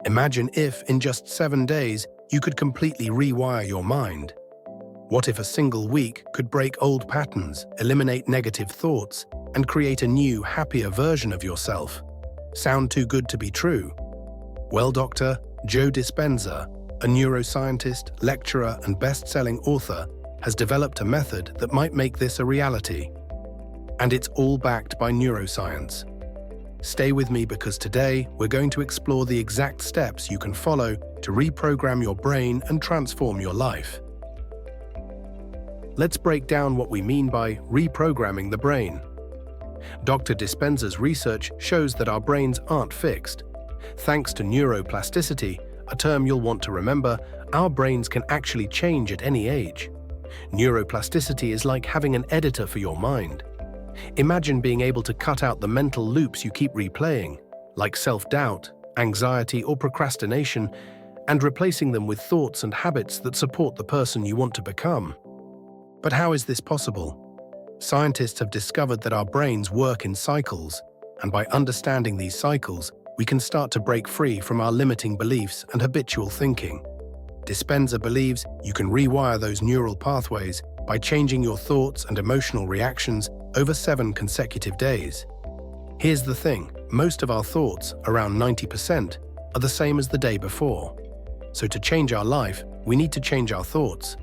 Imagine if, in just 7 days, you could completely rewire your mind. What if a single week could break old patterns, eliminate negative thoughts, and create a new, happier version of yourself? Sound too good to be true? Well, Dr. Joe Dispenza, a neuroscientist, lecturer, and best-selling author, has developed a method that might make this a reality. And it's all backed by neuroscience. Stay with me because today we're going to explore the exact steps you can follow to reprogram your brain and transform your life. Let's break down what we mean by reprogramming the brain. Dr. Dispenza's research shows that our brains aren't fixed. Thanks to neuroplasticity, a term you'll want to remember, our brains can actually change at any age. Neuroplasticity is like having an editor for your mind. Imagine being able to cut out the mental loops you keep replaying, like self-doubt, anxiety, or procrastination, and replacing them with thoughts and habits that support the person you want to become. But how is this possible? Scientists have discovered that our brains work in cycles, and by understanding these cycles, we can start to break free from our limiting beliefs and habitual thinking. Dispenza believes you can rewire those neural pathways by changing your thoughts and emotional reactions over 7 consecutive days. Here's the thing, most of our thoughts, around 90%, are the same as the day before. So to change our life, we need to change our thoughts.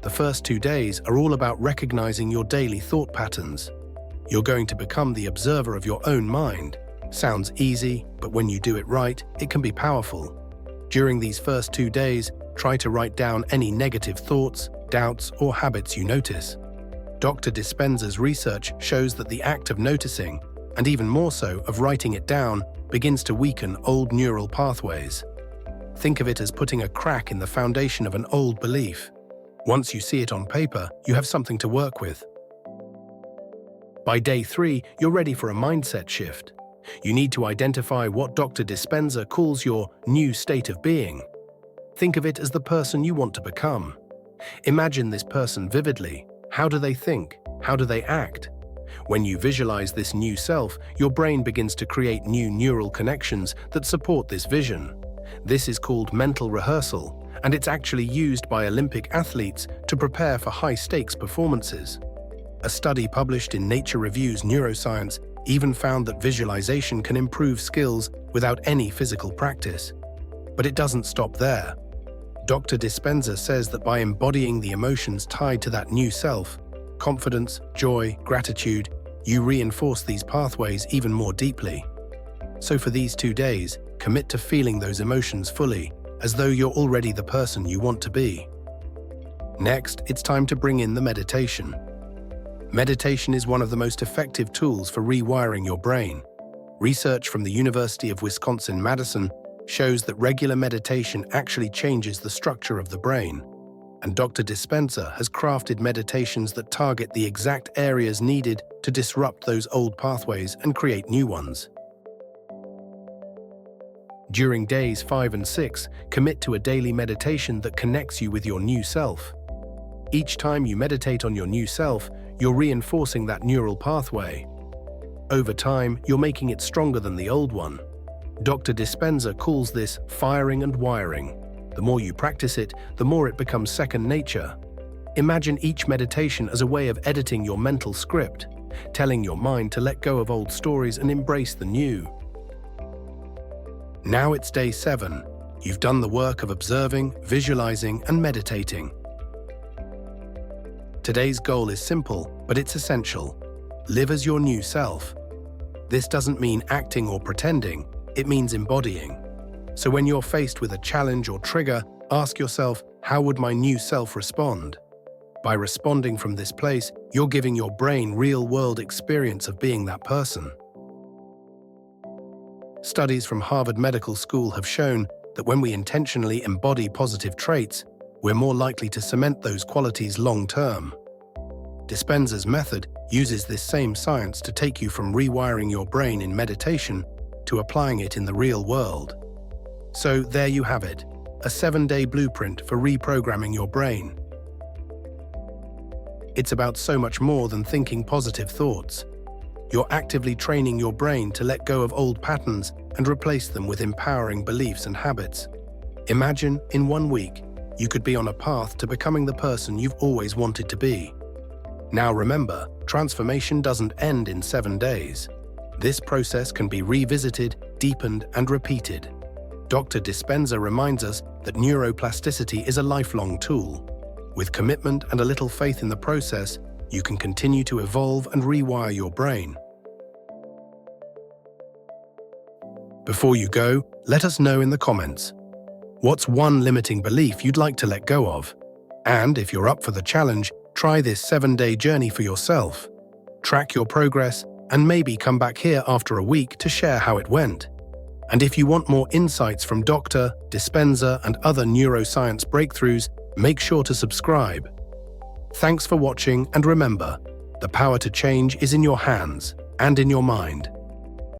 The first 2 days are all about recognizing your daily thought patterns. You're going to become the observer of your own mind. Sounds easy, but when you do it right, it can be powerful. During these first 2 days, try to write down any negative thoughts, doubts, or habits you notice. Dr. Dispenza's research shows that the act of noticing, and even more so of writing it down, begins to weaken old neural pathways. Think of it as putting a crack in the foundation of an old belief. Once you see it on paper, you have something to work with. By day 3, you're ready for a mindset shift. You need to identify what Dr. Dispenza calls your new state of being. Think of it as the person you want to become. Imagine this person vividly. How do they think? How do they act? When you visualize this new self, your brain begins to create new neural connections that support this vision. This is called mental rehearsal, and it's actually used by Olympic athletes to prepare for high-stakes performances. A study published in Nature Reviews Neuroscience even found that visualization can improve skills without any physical practice. But it doesn't stop there. Dr. Dispenza says that by embodying the emotions tied to that new self, confidence, joy, gratitude, you reinforce these pathways even more deeply. So for these 2 days, commit to feeling those emotions fully, as though you're already the person you want to be. Next, it's time to bring in the meditation. Meditation is one of the most effective tools for rewiring your brain. Research from the University of Wisconsin-Madison shows that regular meditation actually changes the structure of the brain, and Dr. Dispenza has crafted meditations that target the exact areas needed to disrupt those old pathways and create new ones. During days 5 and 6, commit to a daily meditation that connects you with your new self. Each time you meditate on your new self, you're reinforcing that neural pathway. Over time, you're making it stronger than the old one. Dr. Dispenza calls this firing and wiring. The more you practice it, the more it becomes second nature. Imagine each meditation as a way of editing your mental script, telling your mind to let go of old stories and embrace the new. Now it's day 7. You've done the work of observing, visualizing, and meditating. Today's goal is simple, but it's essential. Live as your new self. This doesn't mean acting or pretending, it means embodying. So when you're faced with a challenge or trigger, ask yourself, how would my new self respond? By responding from this place, you're giving your brain real-world experience of being that person. Studies from Harvard Medical School have shown that when we intentionally embody positive traits, we're more likely to cement those qualities long-term. Dispenza's method uses this same science to take you from rewiring your brain in meditation to applying it in the real world. So there you have it, a 7-day blueprint for reprogramming your brain. It's about so much more than thinking positive thoughts. You're actively training your brain to let go of old patterns and replace them with empowering beliefs and habits. Imagine, in 1 week, you could be on a path to becoming the person you've always wanted to be. Now remember, transformation doesn't end in 7 days. This process can be revisited, deepened, and repeated. Dr. Dispenza reminds us that neuroplasticity is a lifelong tool. With commitment and a little faith in the process, you can continue to evolve and rewire your brain. Before you go, let us know in the comments. What's one limiting belief you'd like to let go of? And if you're up for the challenge, try this 7-day journey for yourself. Track your progress and maybe come back here after a week to share how it went. And if you want more insights from Dr. Dispenza and other neuroscience breakthroughs, make sure to subscribe. Thanks for watching, and remember, the power to change is in your hands and in your mind.